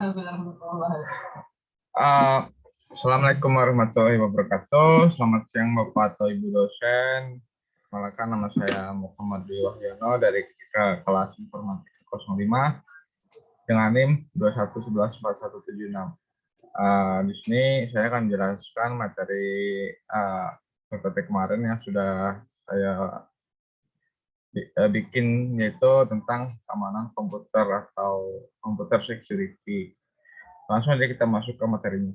Uh, Assalamualaikum warahmatullahi wabarakatuh. Selamat siang Bapak atau Ibu dosen. Perkenalkan, nama saya Muhammad Dwi Wahyono dari kelas Informatika 05 dengan NIM 21114176. Di sini saya akan menjelaskan materi PPT kemarin yang sudah saya bikin, yaitu tentang keamanan komputer atau computer security. Langsung aja kita masuk ke materinya.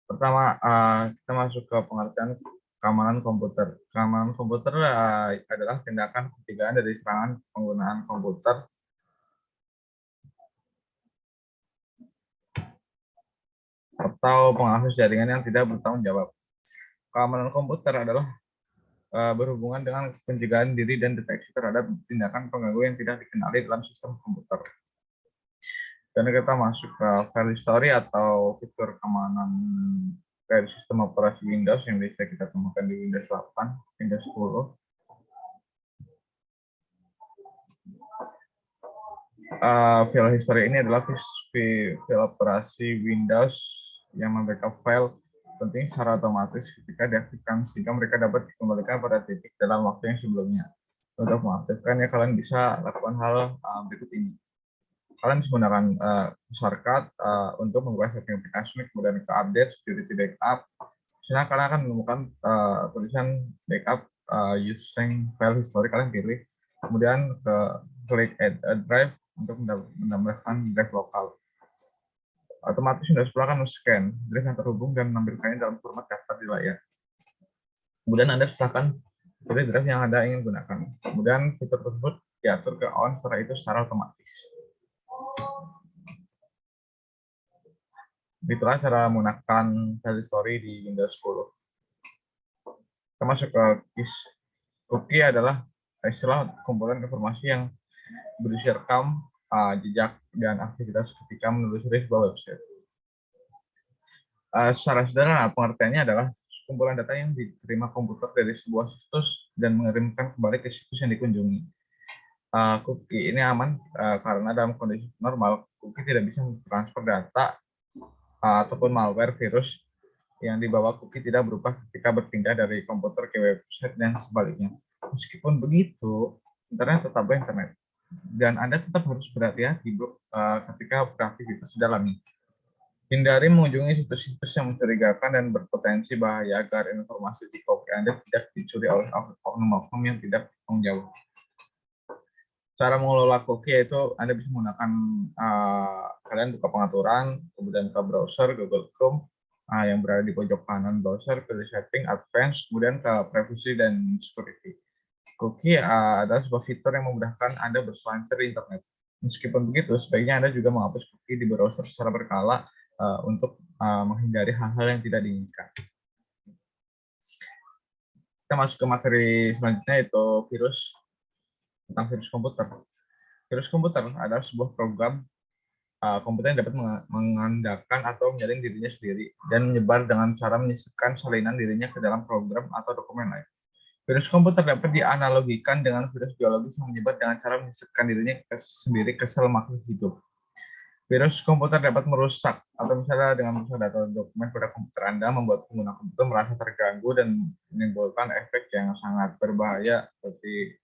Pertama, kita masuk ke pengertian keamanan komputer. Keamanan komputer adalah tindakan pencegahan dari serangan penggunaan komputer atau pengakses jaringan yang tidak bertanggung jawab. Keamanan komputer adalah berhubungan dengan pencegahan diri dan deteksi terhadap tindakan pengganggu yang tidak dikenali dalam sistem komputer. Dan kita masuk ke file history atau fitur keamanan dari sistem operasi Windows yang bisa kita temukan di Windows 8, Windows 10. File history ini adalah file operasi Windows yang membackup file penting secara otomatis ketika diaktifkan, sehingga mereka dapat dikembalikan pada titik dalam waktu yang sebelumnya. Untuk mengaktifkannya, kalian bisa lakukan hal berikut ini. Kalian bisa menggunakan shortcut untuk membuka setting aplikasi, kemudian ke update security backup. Misalnya kalian akan menemukan tulisan backup using file history, kalian pilih, kemudian klik add a drive untuk menambahkan drive lokal. Otomatis Windows 10 akan men-scan drive yang terhubung dan menampilkannya dalam format daftar di layar. Kemudian Anda silakan pilih drive yang Anda ingin gunakan. Kemudian fitur tersebut diatur ke on secara otomatis. Itulah cara menggunakan file history di Windows 10. Kita masuk ke keys. Cookie adalah istilah komponen informasi yang berisi rekam jejak dan aktivitas ketika menelusuri sebuah website. Secara sederhana, pengertiannya adalah kumpulan data yang diterima komputer dari sebuah situs dan mengirimkan kembali ke situs yang dikunjungi. Cookie ini aman karena dalam kondisi normal, cookie tidak bisa mentransfer data ataupun malware virus yang dibawa cookie tidak berubah ketika berpindah dari komputer ke website dan sebaliknya. Meskipun begitu, internet tetap internet. Dan Anda tetap harus berhati-hati ketika beraktivitas di dalamnya. Hindari mengunjungi situs-situs yang mencurigakan dan berpotensi bahaya agar informasi di cookie Anda tidak dicuri oleh oknum-oknum yang tidak bertanggung jawab. Cara mengelola cookie yaitu Anda bisa menggunakan kalian buka pengaturan, kemudian ke browser Google Chrome yang berada di pojok kanan browser, pilih setting, advanced, kemudian ke privacy dan security. Cookie adalah sebuah fitur yang memudahkan Anda berselancar di internet. Meskipun begitu, sebaiknya Anda juga menghapus cookie di browser secara berkala untuk menghindari hal-hal yang tidak diinginkan. Kita masuk ke materi selanjutnya, yaitu tentang virus komputer. Virus komputer adalah sebuah program komputer yang dapat mengandalkan atau menjalin dirinya sendiri dan menyebar dengan cara menyisipkan salinan dirinya ke dalam program atau dokumen lain. Virus komputer dapat dianalogikan dengan virus biologis yang menyebar dengan cara menyisipkan dirinya sendiri ke sel makhluk hidup. Virus komputer dapat merusak atau misalnya dengan merusak data dokumen pada komputer Anda, membuat pengguna komputer merasa terganggu dan menimbulkan efek yang sangat berbahaya seperti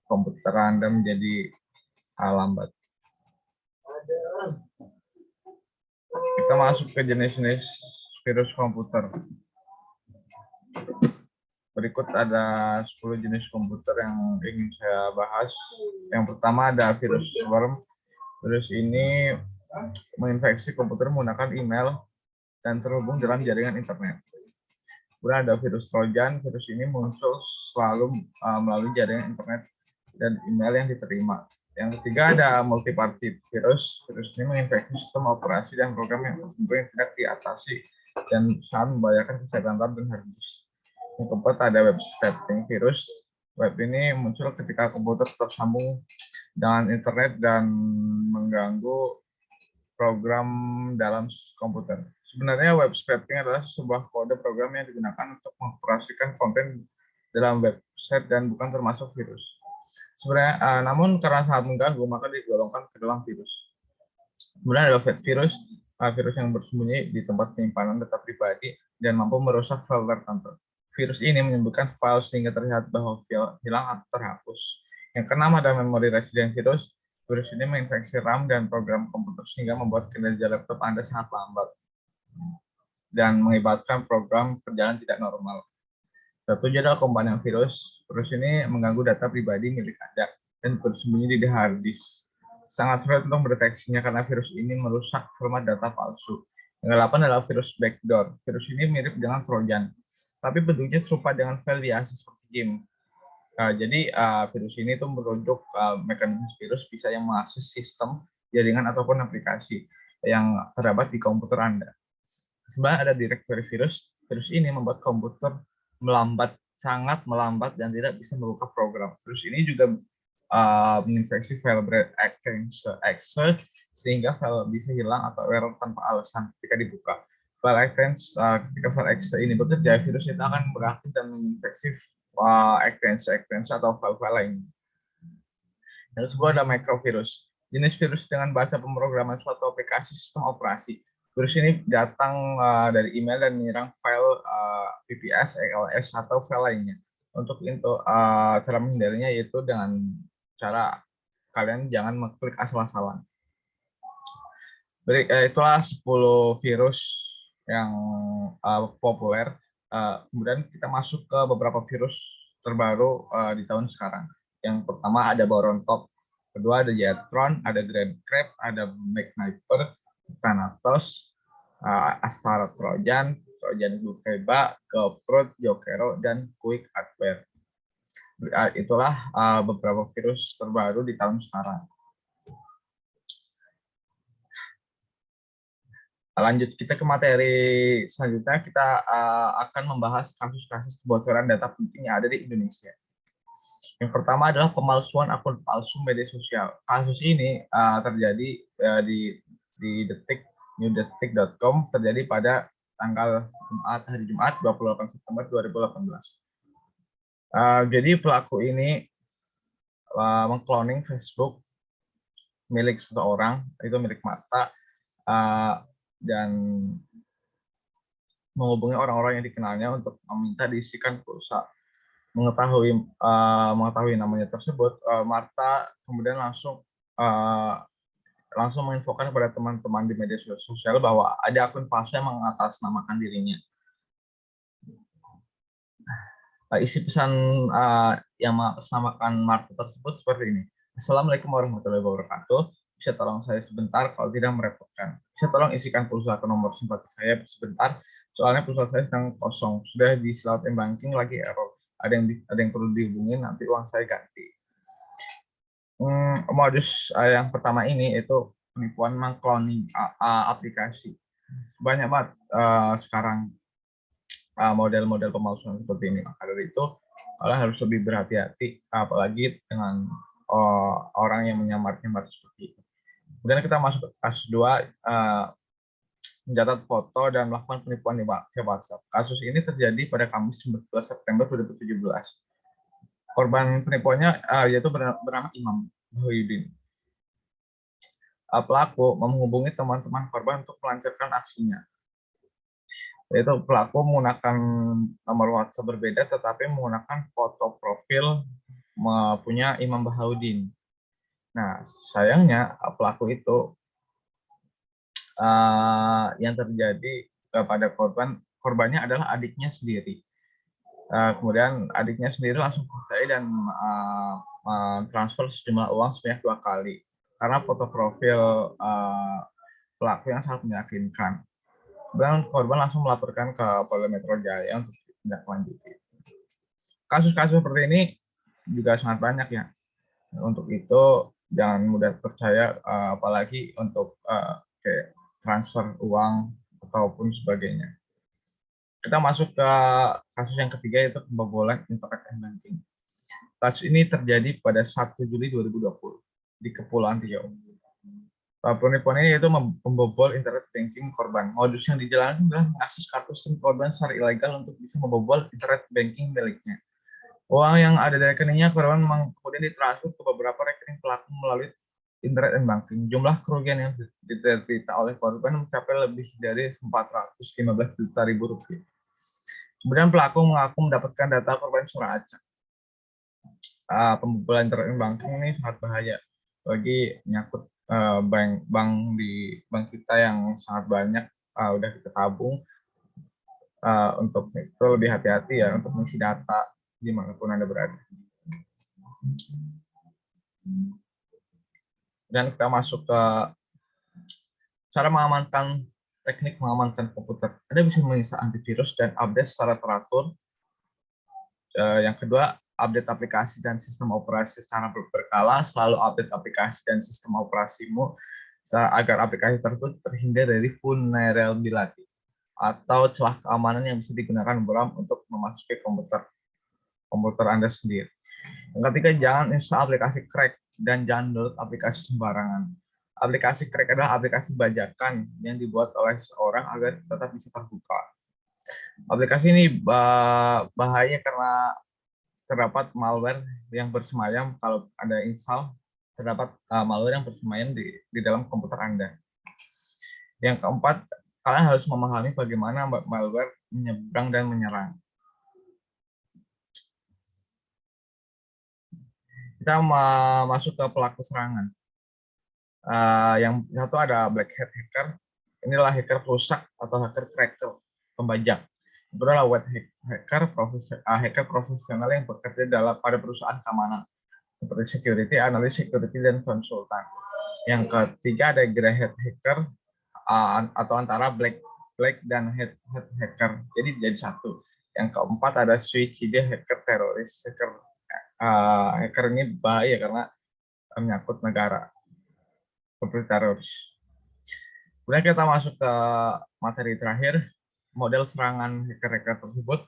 komputer Anda menjadi lambat. Kita masuk ke jenis-jenis virus komputer. Berikut ada 10 jenis komputer yang ingin saya bahas. Yang pertama ada virus worm. Virus ini menginfeksi komputer menggunakan email dan terhubung dalam jaringan internet. Kemudian ada virus Trojan. Virus ini muncul selalu melalui jaringan internet dan email yang diterima. Yang ketiga ada multiparty virus. Virus ini menginfeksi sistem operasi dan program yang tidak diatasi dan sangat membahayakan kesehatan RAM dan hard disk. Yang keempat ada web scraping virus. Web ini muncul ketika komputer tersambung dengan internet dan mengganggu program dalam komputer. Sebenarnya web scraping adalah sebuah kode program yang digunakan untuk mengoperasikan konten dalam website dan bukan termasuk virus. Sebenarnya, namun karena sangat mengganggu, maka digolongkan ke dalam virus. Kemudian ada fat virus, virus yang bersembunyi di tempat penyimpanan data pribadi dan mampu merusak file tertentu. Virus ini menyembuhkan file sehingga terlihat bahwa file hilang atau terhapus. Yang keenam ada memory resident virus. Virus ini menginfeksi RAM dan program komputer sehingga membuat kinerja laptop Anda sangat lambat dan mengakibatkan program berjalan tidak normal. Satunya adalah komponen virus. Virus ini mengganggu data pribadi milik Anda dan bersembunyi di hard disk. Sangat sulit untuk mendeteksinya karena virus ini merusak format data palsu. Yang ke-8 adalah virus backdoor. Virus ini mirip dengan Trojan, tapi bentuknya serupa dengan file biasa seperti game. Jadi virus ini tuh merujuk mekanisme virus bisa yang mengakses sistem, jaringan ataupun aplikasi yang terdapat di komputer Anda. Sebenarnya ada directory virus. Virus ini membuat komputer melambat, sangat melambat dan tidak bisa membuka program. Virus ini juga menginfeksi file Excel sehingga file bisa hilang atau error tanpa alasan ketika dibuka. File ketika file Excel ini bekerja, virus itu akan beraktif dan menginfeksi extension atau file-file lainnya. Yang kedua ada microvirus. Jenis virus dengan bahasa pemrograman suatu aplikasi sistem operasi. Virus ini datang dari email dan menyerang file PPS, ELS, atau file lainnya. Untuk cara menghindarinya yaitu dengan cara kalian jangan mengklik asal-asalan. Itulah 10 virus yang populer. Kemudian kita masuk ke beberapa virus terbaru di tahun sekarang. Yang pertama ada Boron Top, kedua ada Jetron, ada Grand Crab, ada MacNiper, Thanatos, Astara Trojan, Trojan Glukeba, Goprot, Jokero, dan Quick Adware. Itulah beberapa virus terbaru di tahun sekarang. Lanjut kita ke materi selanjutnya, kita akan membahas kasus-kasus kebocoran data penting yang ada di Indonesia. Yang pertama adalah pemalsuan akun palsu media sosial. Kasus ini terjadi di newdetik.com, terjadi pada tanggal hari Jumat 28 September 2018. Jadi pelaku ini mengcloning Facebook milik seseorang, itu milik Marta, dan menghubungi orang-orang yang dikenalnya untuk meminta diisikan pulsa. Mengetahui namanya tersebut, Marta kemudian langsung menginfokan kepada teman-teman di media sosial bahwa ada akun palsu yang mengatasnamakan dirinya. Isi pesan yang mengatasnamakan Marta tersebut seperti ini. Assalamualaikum warahmatullahi wabarakatuh. Bisa tolong saya sebentar kalau tidak merepotkan. Bisa tolong isikan pulsa ke nomor simpati saya sebentar. Soalnya pulsa saya sedang kosong. Sudah di slot banking lagi error. Ada yang perlu dihubungin, nanti uang saya ganti. Modus yang pertama ini itu penipuan mengcloning aplikasi. Banyak banget sekarang model-model pemalsuan seperti ini. Maka dari itu kalian harus lebih berhati-hati, apalagi dengan orang yang menyamar-nyamar seperti itu. Kemudian kita masuk ke kasus 2, mencatat foto dan melakukan penipuan di WhatsApp. Kasus ini terjadi pada Kamis 19 September 2017. Korban penipuannya yaitu bernama Imam Bahoyudin. Pelaku menghubungi teman-teman korban untuk melancarkan aksinya. Yaitu pelaku menggunakan nomor WhatsApp berbeda tetapi menggunakan foto profil punya Imam Bahoyudin. Nah, sayangnya pelaku itu yang terjadi kepada korbannya adalah adiknya sendiri. Kemudian adiknya sendiri langsung percaya dan transfer sejumlah uang sebanyak 2 kali karena foto profil pelaku yang sangat meyakinkan. Kemudian korban langsung melaporkan ke Polda Metro Jaya untuk ditindaklanjuti. Kasus-kasus seperti ini juga sangat banyak ya. Untuk itu jangan mudah percaya, apalagi untuk kayak transfer uang ataupun sebagainya. Kita masuk ke kasus yang ketiga, yaitu pembobolan internet banking. Kasus ini terjadi pada 1 Juli 2020 di Kepulauan Riau. Penipuan ini yaitu membobol internet banking korban. Modus yang dijalankan adalah mengakses kartu SIM korban secara ilegal untuk bisa membobol internet banking miliknya. Uang yang ada di rekeningnya korban kemudian ditransfer ke beberapa rekening pelaku melalui internet dan banking. Jumlah kerugian yang diderita oleh korban mencapai lebih dari 415 juta ribu rupiah. Kemudian pelaku mengaku mendapatkan data korban secara acak. Pembobolan internet dan banking ini sangat bahaya bagi menyangkut bank di bank kita yang sangat banyak udah kita tabung. Untuk itu lebih hati-hati ya untuk mengisi data dimanapun Anda berada. Dan kita masuk ke cara mengamankan teknik mengamankan komputer. Anda bisa menginstal antivirus dan update secara teratur. Yang kedua, update aplikasi dan sistem operasi secara berkala. Selalu update aplikasi dan sistem operasimu agar aplikasi tersebut terhindar dari vulnerability atau celah keamanan yang bisa digunakan Bram untuk memasuki komputer Anda sendiri. Yang ketiga, jangan install aplikasi crack dan jangan download aplikasi sembarangan. Aplikasi crack adalah aplikasi bajakan yang dibuat oleh seseorang agar tetap bisa terbuka. Aplikasi ini bahaya karena terdapat malware yang bersemayam. Kalau Anda install, terdapat malware yang bersemayam di dalam komputer Anda. Yang keempat, kalian harus memahami bagaimana malware menyeberang dan menyerang. Kita masuk ke pelaku serangan. Yang satu ada black hat hacker. Inilah hacker perusak atau hacker cracker, pembajak. Itu adalah white hacker profesional yang bekerja pada perusahaan keamanan seperti security, analis security, dan konsultan. Yang ketiga ada grey hat hacker atau antara black dan hat hacker. Jadi satu. Yang keempat ada switch, dia hacker teroris. Hacker ini bahaya karena menyangkut negara seperti teroris. Kemudian kita masuk ke materi terakhir, model serangan hacker-hacker tersebut.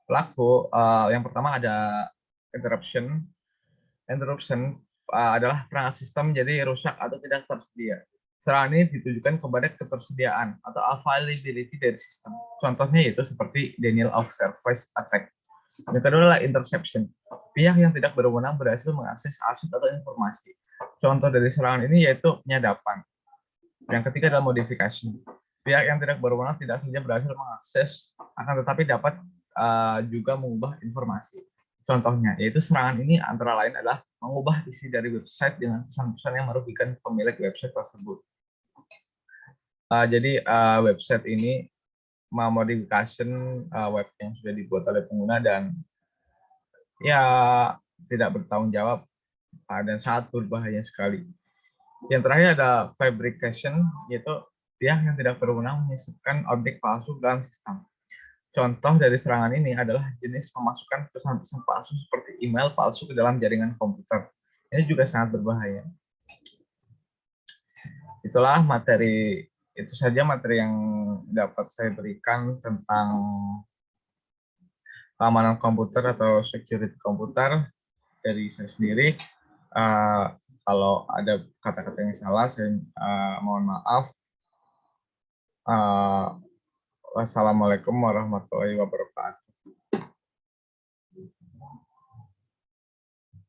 Pelaku yang pertama ada interruption. Interruption adalah perangkat sistem jadi rusak atau tidak tersedia. Serangan ini ditujukan kepada ketersediaan atau availability dari sistem. Contohnya yaitu seperti denial of service attack. Yang kedua adalah interception. Pihak yang tidak berwenang berhasil mengakses aset atau informasi. Contoh dari serangan ini yaitu penyadapan. Yang ketiga adalah modifikasi. Pihak yang tidak berwenang tidak saja berhasil mengakses, akan tetapi dapat juga mengubah informasi. Contohnya, yaitu serangan ini antara lain adalah mengubah isi dari website dengan pesan-pesan yang merugikan pemilik website tersebut. Jadi website ini memodifikasi web yang sudah dibuat oleh pengguna dan ya tidak bertanggung jawab dan sangat berbahaya sekali. Yang terakhir ada fabrication, yaitu pihak yang tidak berwenang menyisipkan objek palsu dalam sistem. Contoh dari serangan ini adalah jenis memasukkan pesan-pesan palsu seperti email palsu ke dalam jaringan komputer. Ini juga sangat berbahaya. Itulah materi, itu saja materi yang dapat saya berikan tentang keamanan komputer atau security komputer dari saya sendiri. Kalau ada kata-kata yang salah, saya mohon maaf. Wassalamualaikum warahmatullahi wabarakatuh.